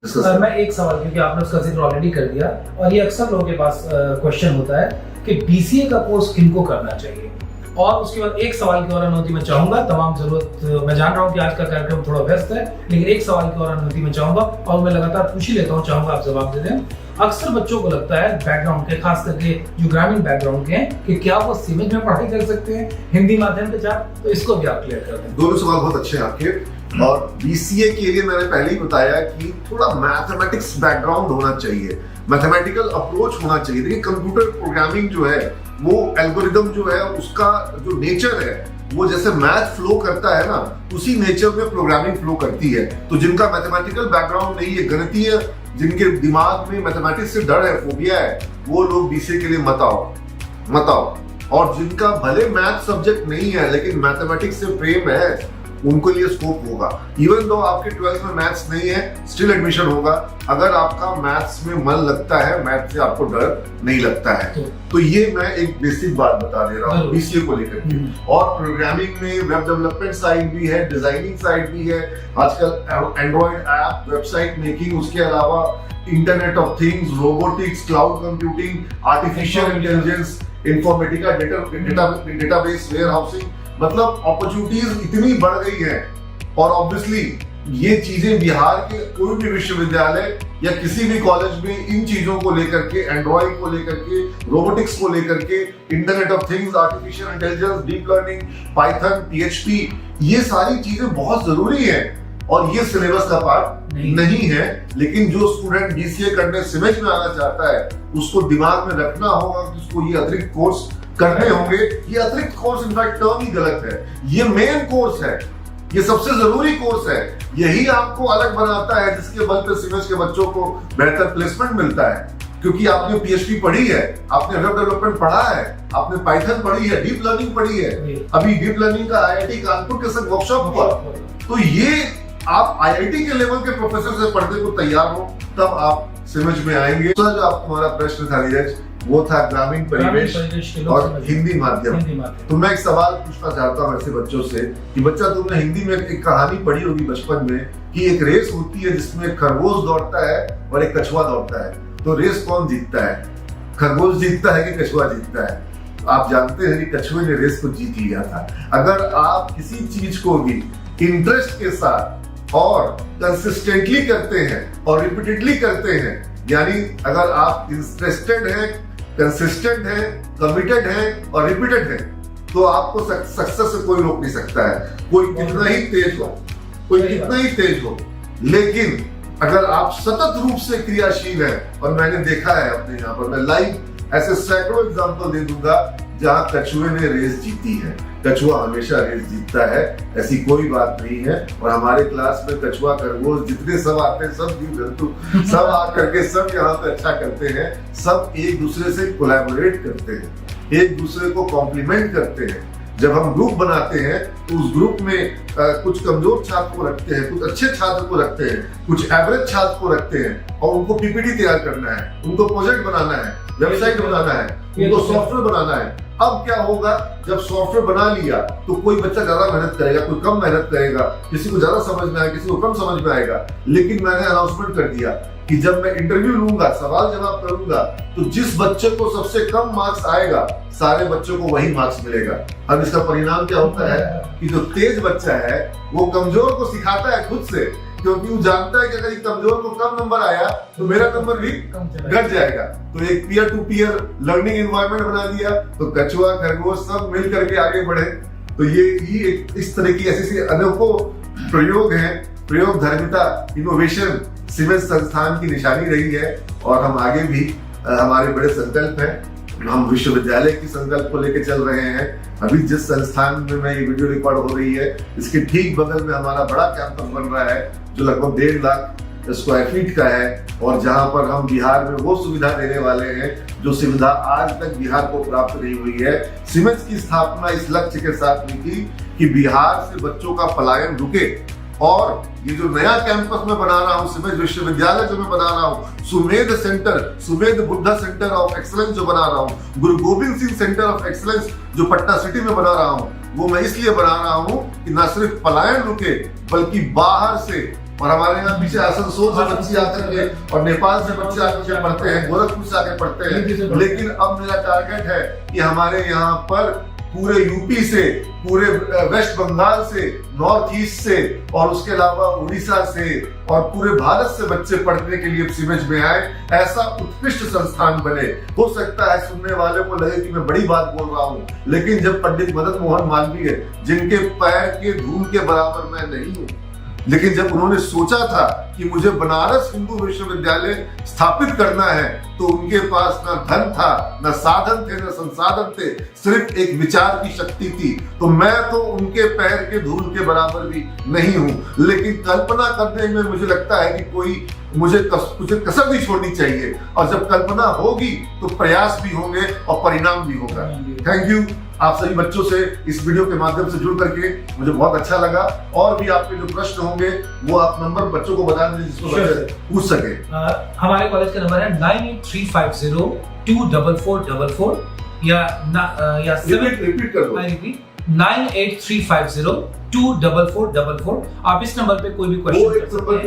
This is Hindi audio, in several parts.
मैं एक सवाल, क्योंकि आपने उसका जिक्र ऑलरेडी कर दिया और ये अक्सर लोगों के पास क्वेश्चन होता है कि बीसीए का कोर्स किनको करना चाहिए। और उसके बाद एक सवाल की और अनुमति मैं चाहूंगा, तमाम जरूरत मैं जान रहा हूं कि आज का कार्यक्रम थोड़ा व्यस्त है, लेकिन एक सवाल की और अनुमति मैं चाहूंगा और मैं लगातार पूछ ही लेता हूं, चाहूंगा आप जवाब दे दें। अक्सर बच्चों को लगता है बैकग्राउंड के, खास करके जो ग्रामीण बैकग्राउंड के हैं, कि क्या वो सीमेज में पढ़ाई कर सकते हैं हिंदी माध्यम के साथ, तो इसको भी आप क्लियर कर दें। दोनों सवाल बहुत अच्छे हैं आपके। और बीसीए के लिए मैंने पहले ही बताया कि थोड़ा मैथमेटिक्स बैकग्राउंड होना चाहिए, मैथमेटिकल अप्रोच होना चाहिए। देखिए कंप्यूटर प्रोग्रामिंग जो है, वो एल्गोरिदम जो है, उसका जो नेचर है, वो जैसे मैथ फ्लो करता है ना, उसी नेचर में प्रोग्रामिंग फ्लो करती है। तो जिनका मैथमेटिकल बैकग्राउंड नहीं है, गणितीय, जिनके दिमाग में मैथमेटिक्स से डर है, फोबिया है, वो लोग बीसीए के लिए मत आओ। और जिनका भले मैथ सब्जेक्ट नहीं है लेकिन मैथमेटिक्स से प्रेम है, उनको लिए स्कोप होगा। इवन दो आपके 12th में मैथ्स नहीं है, स्टिल एडमिशन होगा अगर आपका मैथ्स में मन लगता है, मैथ से आपको डर नहीं लगता है। तो ये मैं एक बेसिक बात बता दे रहा हूँ बीसीए को लेकर के। और प्रोग्रामिंग में वेब डेवलपमेंट साइड भी है, डिजाइनिंग साइड भी है, आजकल एंड्रॉइड ऐप, वेबसाइट मेकिंग, उसके अलावा internet of things, robotics, cloud computing, artificial intelligence, Informatica, database, warehousing, मतलब अपॉर्चुनिटीज इतनी बढ़ गई है। और ऑब्वियसली ये चीजें बिहार के कोई भी विश्वविद्यालय या किसी भी कॉलेज में इन चीजों को लेकर के, एंड्रॉइड को लेकर के, रोबोटिक्स को लेकर के, internet of things, artificial intelligence, deep learning, Python, PHP, ये सारी चीजें बहुत जरूरी है और ये सिलेबस का पार्ट नहीं है। लेकिन जो स्टूडेंट बीसीए करने सिमेज में आना चाहता है, उसको दिमाग में रखना होगा कि उसको ये अतिरिक्त कोर्स करने होंगे। ये अतिरिक्त कोर्स इनफैक्ट टर्म ही गलत है, ये मेन कोर्स है, ये सबसे जरूरी कोर्स है। यही आपको अलग बनाता है, जिसके बल पे सिमेज के बच्चों को बेहतर प्लेसमेंट मिलता है, क्योंकि आपने पीएचडी पढ़ी है, आपने वेब डेवलपमेंट पढ़ा है, आपने पाइथन पढ़ी है, डीप लर्निंग पढ़ी है। अभी डीप लर्निंग का आईआईटी कानपुर के संग वर्कशॉप हुआ। तो ये आप आईआईटी के लेवल के प्रोफेसर से पढ़ने को तैयार हो, तब आप सिमेज में आएंगे। तो जो आप तुम्हारा प्रश्न था नीरज, वो था ग्रामीण परिवेश और हिंदी माध्यम। तो मैं एक सवाल पूछना चाहता हूँ ऐसे बच्चों से कि बच्चा, तुमने हिंदी में एक कहानी पढ़ी होगी बचपन में कि एक रेस होती है जिसमें एक खरगोश दौड़ता है और एक कछुआ दौड़ता है। तो रेस कौन जीतता है, खरगोश जीतता है कि कछुआ जीतता है? आप जानते हैं कि कछुए ने रेस को जीत लिया था। अगर आप किसी चीज को भी इंटरेस्ट के साथ और कंसिस्टेंटली करते हैं और रिपीटेडली करते हैं, यानी अगर आप इंटरेस्टेड हैं, कंसिस्टेंट है, कमिटेड है और रिपीटेड है, तो आपको सक्सेस से कोई रोक नहीं सकता है। कोई कितना ही तेज हो, लेकिन अगर आप सतत रूप से क्रियाशील हैं, और मैंने देखा है अपने यहाँ पर, मैं लाइव ऐसे सैकड़ों एग्जांपल दे दूंगा जहां कछुए ने रेस जीती है। कछुआ हमेशा रेस जीतता है, ऐसी कोई बात नहीं है। और हमारे क्लास में कछुआ, खरगोश, जितने सब आते हैं, सब जीव जंतु सब आकर के सब यहाँ पे अच्छा करते हैं। सब एक दूसरे से कोलैबोरेट करते हैं, एक दूसरे को कॉम्प्लीमेंट करते हैं। जब हम ग्रुप बनाते हैं तो उस ग्रुप में कुछ कमजोर छात्र को रखते हैं, कुछ अच्छे छात्र को रखते हैं, कुछ एवरेज छात्र को रखते हैं, और उनको पीपीटी तैयार करना है, उनको प्रोजेक्ट बनाना है, वेबसाइट बनाना है, उनको सॉफ्टवेयर बनाना है। अब क्या होगा, जब सॉफ्टवेयर बना लिया तो कोई बच्चा ज्यादा मेहनत करेगा, कोई कम मेहनत करेगा, किसी को ज्यादा समझ में आएगा, किसी को कम समझ में आएगा। लेकिन मैंने अनाउंसमेंट कर दिया कि जब मैं इंटरव्यू लूंगा, सवाल जवाब करूंगा, तो जिस बच्चे को सबसे कम मार्क्स आएगा, सारे बच्चों को वही मार्क्स मिलेगा। अब इसका परिणाम क्या होता है कि जो तेज बच्चा है वो कमजोर को सिखाता है खुद से, क्योंकि वो जानता है कि अगर कमजोर को कम नंबर आया तो मेरा नंबर भी घट जाएगा। तो एक peer to peer learning environment बना दिया, तो कछुआ, खरगोश सब मिल करके आगे बढ़े। तो ये इस तरह की ऐसी अनेकों प्रयोग हैं। प्रयोग धर्मिता, इनोवेशन सिमेज संस्थान की निशानी रही है, और हम आगे भी हमारे बड़े संकल्प हैं। हम विश्वविद्यालय की संकल्प को लेकर चल रहे हैं। अभी जिस संस्थान में मैं ये वीडियो रिकॉर्ड हो रही है, इसके ठीक बगल में हमारा बड़ा कैंपस बन रहा है, जो लगभग 1.5 लाख स्क्वायर फीट का है, और जहां पर हम बिहार में वो सुविधा देने वाले हैं जो सुविधा आज तक बिहार को प्राप्त नहीं हुई है। सिमेज की स्थापना इस लक्ष्य के साथ हुई थी कि बिहार से बच्चों का पलायन रुके। और ये जो नया कैंपस में बना रहा हूँ, सिमेज विश्वविद्यालय जो मैं बना रहा हूँ, Sumedh centre, Sumedh Buddha centre of excellence जो बना रहा हूँ, गुरु Govind Singh centre of excellence जो पटना सिटी में बना रहा हूँ, वो मैं इसलिए बना रहा हूँ कि न सिर्फ पलायन रुके, बल्कि बाहर से और हमारे यहाँ पीछे आसनसोल से बच्चे आकर के और नेपाल से बच्चे आकर के पढ़ते हैं, गोरखपुर से आके पढ़ते हैं। लेकिन अब मेरा टारगेट है कि हमारे यहाँ पर पूरे यूपी से, पूरे वेस्ट बंगाल से, नॉर्थ ईस्ट से और उसके अलावा उड़ीसा से और पूरे भारत से बच्चे पढ़ने के लिए सिमज में आए। ऐसा उत्कृष्ट संस्थान बने। हो सकता है सुनने वाले को लगे कि मैं बड़ी बात बोल रहा हूँ, लेकिन जब पंडित मदन मोहन मालवीय, जिनके पैर के धूल के बराबर मैं नहीं हूँ, लेकिन जब उन्होंने सोचा था कि मुझे बनारस हिंदू विश्वविद्यालय स्थापित करना है, तो उनके पास ना धन था, ना साधन थे, ना संसाधन थे, सिर्फ एक विचार की शक्ति थी। तो मैं तो उनके पैर के धूल के बराबर भी नहीं हूं, लेकिन कल्पना करने में मुझे लगता है कि मुझे कसर नहीं छोड़नी चाहिए। और जब कल्पना होगी तो प्रयास भी होंगे और परिणाम भी होगा। थैंक यू आप सभी बच्चों से इस वीडियो के माध्यम से जुड़ करके मुझे बहुत अच्छा लगा। और भी आपके जो प्रश्न होंगे वो आप नंबर बच्चों को बता दीजिए जिसको बच्चे पूछ सके। हमारे कॉलेज का नंबर है 9835024444 या 7 कर दो 98350244444। आप इस नंबर पे कोई भी क्वेश्चन कर सकते हैं।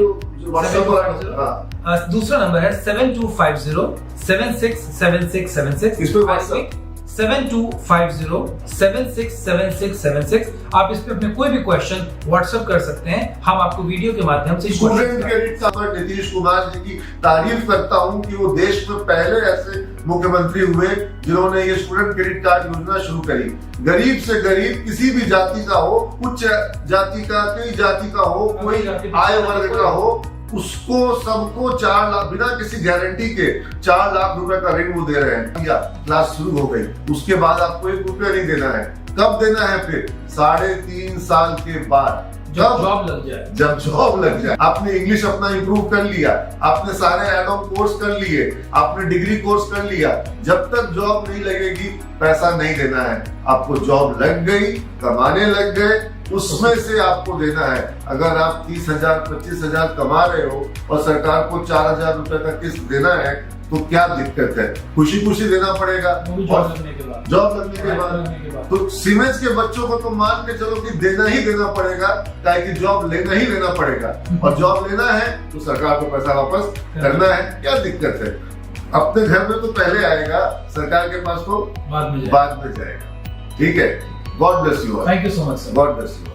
दूसरा नंबर है 7250767676। इस पे व्हाट्सएप 7250767676। आप इस पे अपने कोई भी क्वेश्चन व्हाट्सएप कर सकते हैं, हम आपको वीडियो के माध्यम से स्टूडेंट क्रेडिट का मैं नीतीश कुमार जी की तारीफ करता हूं कि वो देश में पहले ऐसे मुख्यमंत्री हुए जिन्होंने ये स्टूडेंट क्रेडिट कार्ड योजना शुरू करी। गरीब से गरीब किसी भी जाति का हो, उच्च जाति का, कई जाति का हो, कोई आय वर्ग का हो, उसको सबको 4 लाख बिना किसी गारंटी के 4 लाख रुपए का ऋण वो दे रहे हैं। क्लास शुरू हो गई, उसके बाद आपको 1 रुपया नहीं देना है। कब देना है? फिर 3.5 साल के बाद, जब जॉब लग जाए। जब जॉब लग जाए। आपने इंग्लिश अपना इंप्रूव कर लिया, आपने सारे एड ऑन कोर्स कर लिए, आपने डिग्री कोर्स कर लिया, जब तक जॉब नहीं लगेगी पैसा नहीं देना है। आपको जॉब लग गई, कमाने लग गए, उसमें से आपको देना है। अगर आप 30,000 25,000 कमा रहे हो और सरकार को 4,000 रुपए का किस्त देना है तो क्या दिक्कत है? खुशी खुशी देना पड़ेगा। जॉब लगने के बाद तो सीमेंस के बच्चों को तो मान के चलो कि देना ही देना पड़ेगा, ताकि जॉब लेना ही लेना पड़ेगा। और जॉब लेना है तो सरकार को पैसा वापस करना है। क्या दिक्कत है? अपने घर में तो पहले आएगा, सरकार के पास तो बाद में जाएगा। ठीक है। God bless you all. Thank you so much, sir. God bless you.